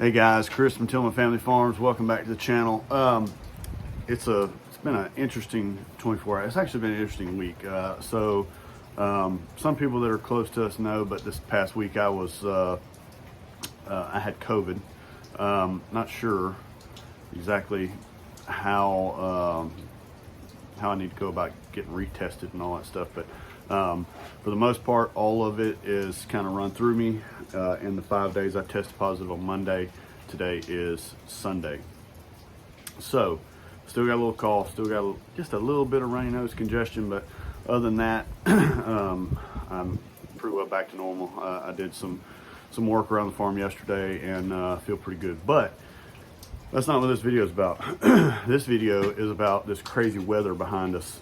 Hey guys, Chris from Tillman Family Farms. Welcome back to the channel. It's been an interesting 24 hours. It's actually been an interesting week. Some people that are close to us know, but this past week I had COVID. Not sure exactly how I need to go about getting retested and all that stuff, but for the most part, all of it is kind of run through me. In the 5 days, I tested positive on Monday. Today is Sunday. So, still got a little cough, still got just a little bit of runny nose congestion, but other than that, I'm pretty well back to normal. I did some work around the farm yesterday and feel pretty good. But that's not what this video is about. This video is about this crazy weather behind us.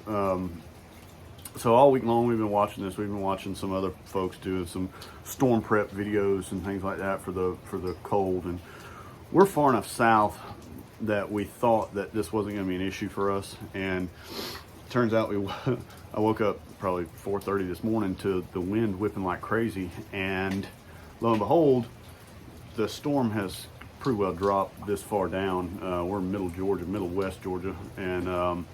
So all week long we've been watching this. We've been watching some other folks do some storm prep videos and things like that for the cold. And we're far enough south that we thought that this wasn't going to be an issue for us. And turns out I woke up probably 4:30 this morning to the wind whipping like crazy. And lo and behold, the storm has pretty well dropped this far down. We're in middle Georgia, middle west Georgia, and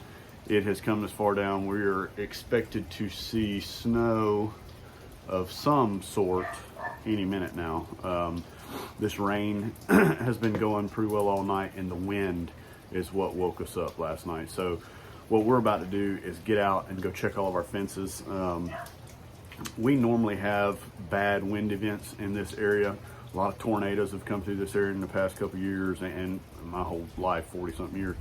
it has come this far down. We're expected to see snow of some sort any minute now. This rain has been going pretty well all night, and the wind is what woke us up last night. So what we're about to do is get out and go check all of our fences. We normally have bad wind events in this area. A lot of tornadoes have come through this area in the past couple of years, and my whole life, 40-something years.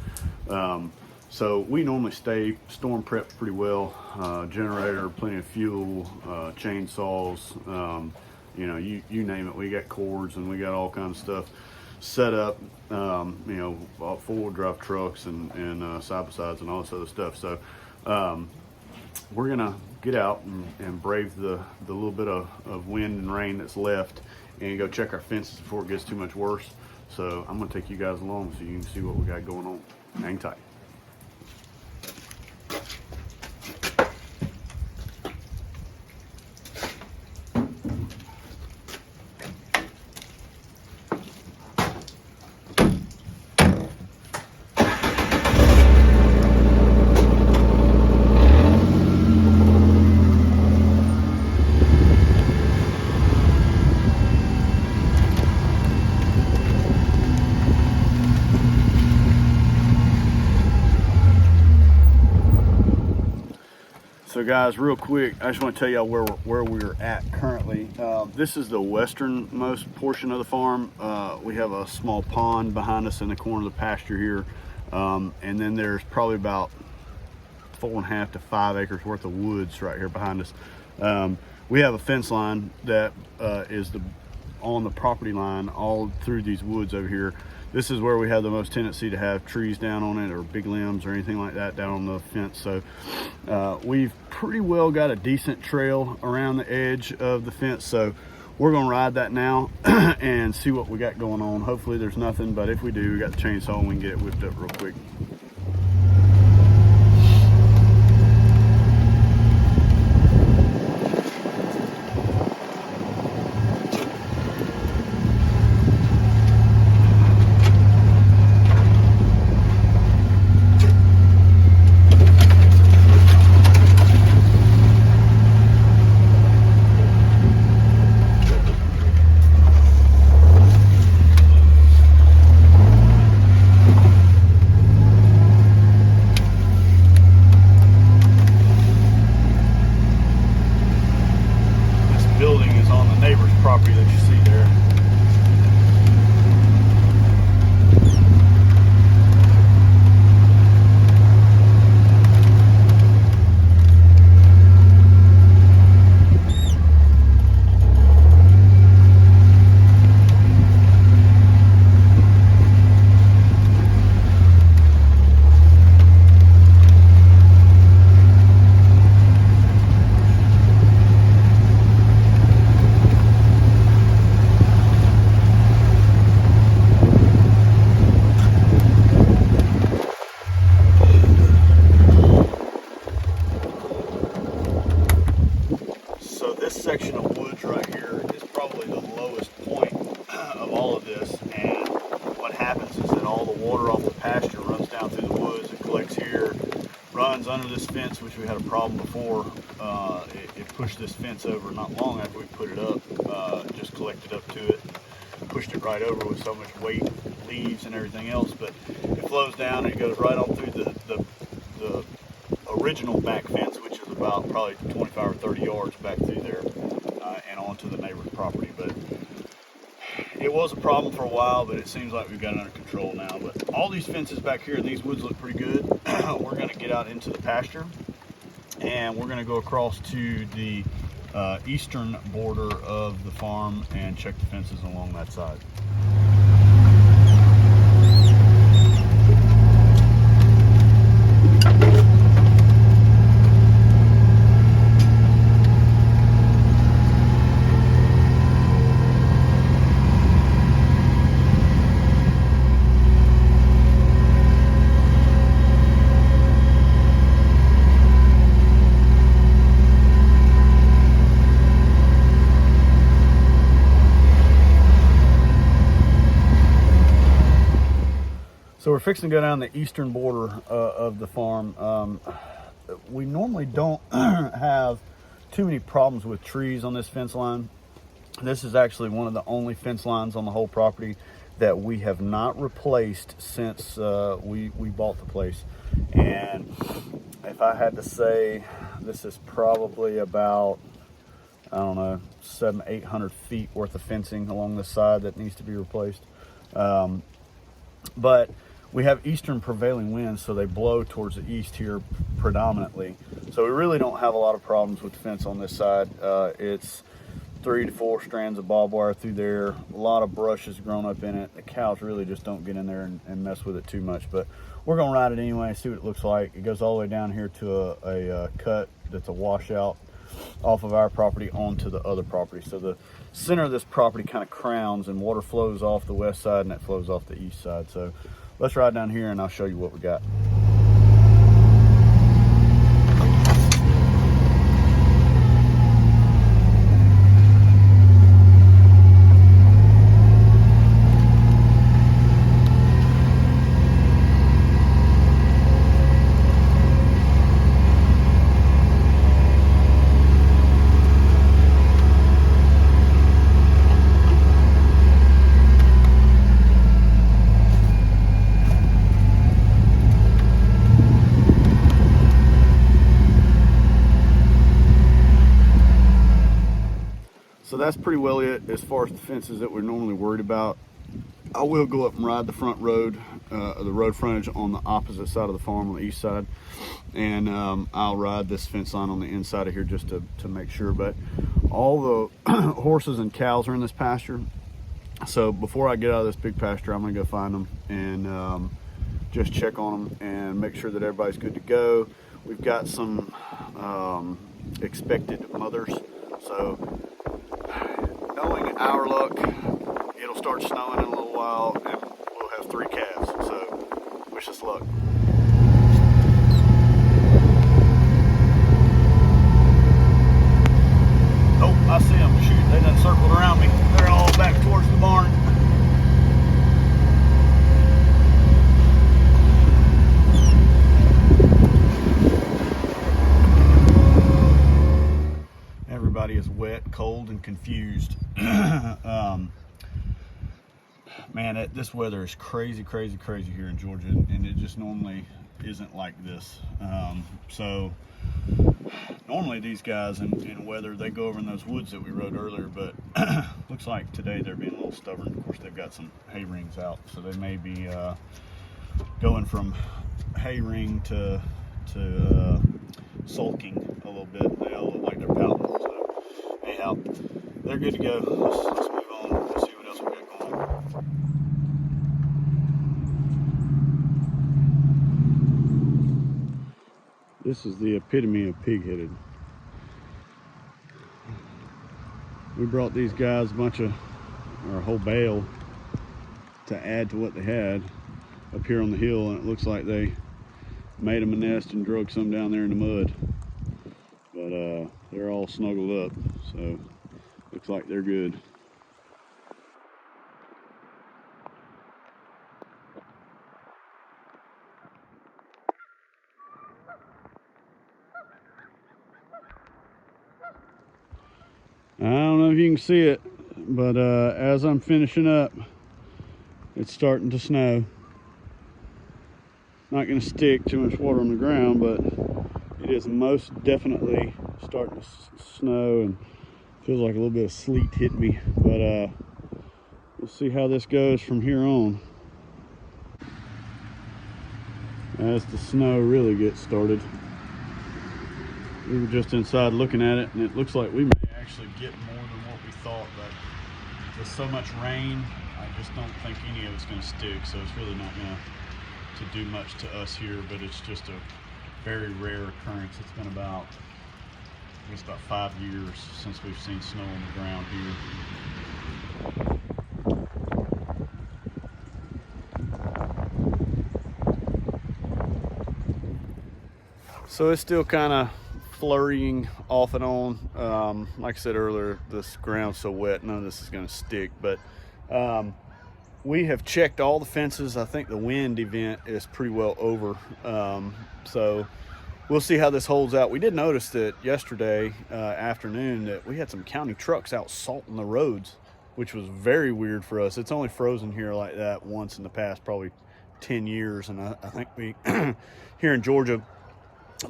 So we normally stay storm prepped pretty well. Generator, plenty of fuel, chainsaws, you name it. We got cords and we got all kinds of stuff set up, four-wheel drive trucks and side-by-sides and all this other stuff. So we're gonna get out and brave the little bit of wind and rain that's left and go check our fences before it gets too much worse. So I'm gonna take you guys along so you can see what we got going on. Hang tight. So guys, real quick, I just want to tell y'all where we're at currently. This is the westernmost portion of the farm. We have a small pond behind us in the corner of the pasture here. And then there's probably about 4.5 to 5 acres worth of woods right here behind us. We have a fence line that is on the property line all through these woods over here. This is where we have the most tendency to have trees down on it or big limbs or anything like that down on the fence. So we've pretty well got a decent trail around the edge of the fence. So we're gonna ride that now and see what we got going on. Hopefully there's nothing, but if we do, we got the chainsaw and we can get it whipped up real quick. all the water off the pasture runs down through the woods and collects here, runs under this fence, which we had a problem before. It pushed this fence over not long after we put it up, just collected up to it, pushed it right over with so much weight, leaves and everything else, but it flows down and it goes right on through the original back fence, which is about probably 25 or 30 yards back through there, and onto the neighbor's property. But it was a problem for a while, but it seems like we've got it under control now. But all these fences back here, these woods look pretty good. We're going to get out into the pasture, and we're going to go across to the eastern border of the farm and check the fences along that side. So we're fixing to go down the eastern border of the farm. We normally don't have too many problems with trees on this fence line. This is actually one of the only fence lines on the whole property that we have not replaced since we bought the place. And if I had to say, this is probably about, I don't know, 700-800 feet worth of fencing along the side that needs to be replaced. But we have eastern prevailing winds, so they blow towards the east here predominantly. So we really don't have a lot of problems with the fence on this side. It's 3 to 4 strands of barbed wire through there. A lot of brush has grown up in it. The cows really just don't get in there and mess with it too much. But we're gonna ride it anyway and see what it looks like. It goes all the way down here to a cut that's a washout off of our property onto the other property. So the center of this property kind of crowns, and water flows off the west side and it flows off the east side. So let's ride down here and I'll show you what we got. So that's pretty well it as far as the fences that we're normally worried about. I will go up and ride the front road, the road frontage on the opposite side of the farm on the east side. And I'll ride this fence line on the inside of here just to make sure. But all the horses and cows are in this pasture. So before I get out of this big pasture, I'm gonna go find them and just check on them and make sure that everybody's good to go. We've got some expected mothers. So knowing our luck, it'll start snowing in a little while and we'll have 3 calves. So wish us luck. Oh, I see them. Shoot, they done circled around me. They're all back towards the barn. Everybody is wet, cold, and confused. Man, this weather is crazy here in Georgia, and it just normally isn't like this. So normally these guys in weather, they go over in those woods that we rode earlier, but looks like today they're being a little stubborn. Of course, they've got some hay rings out, so they may be going from hay ring to sulking a little bit. They all look like they're pouting. So anyhow, they're good to go. Let's move on. Let's see what else we got going on. This is the epitome of pig-headed. We brought these guys a whole bale to add to what they had up here on the hill, and it looks like they made them a nest and drug some down there in the mud. But they're all snuggled up, so looks like they're good. know if you can see it, but as I'm finishing up, it's starting to snow. Not going to stick too much water on the ground, but it is most definitely starting to snow, and feels like a little bit of sleet hit me. But we'll see how this goes from here on as the snow really gets started. We were just inside looking at it, and it looks like we may actually get more than what we thought, but with so much rain, I just don't think any of it's going to stick, so it's really not going to do much to us here. But it's just a very rare occurrence. It's been about, I guess, about 5 years since we've seen snow on the ground here. So it's still kind of flurrying off and on. Like I said earlier, this ground's so wet, none of this is going to stick. But we have checked all the fences. I think the wind event is pretty well over. So we'll see how this holds out. We did notice that yesterday afternoon that we had some county trucks out salting the roads, which was very weird for us. It's only frozen here like that once in the past probably 10 years. And I think we, here in Georgia,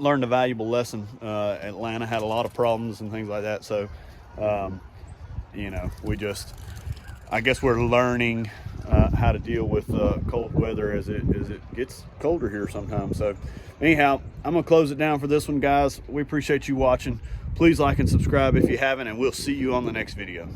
learned a valuable lesson. Atlanta had a lot of problems and things like that. So, you know, I guess we're learning how to deal with cold weather as it gets colder here sometimes. So anyhow, I'm gonna close it down for this one, guys. We appreciate you watching. Please like and subscribe if you haven't, and we'll see you on the next video.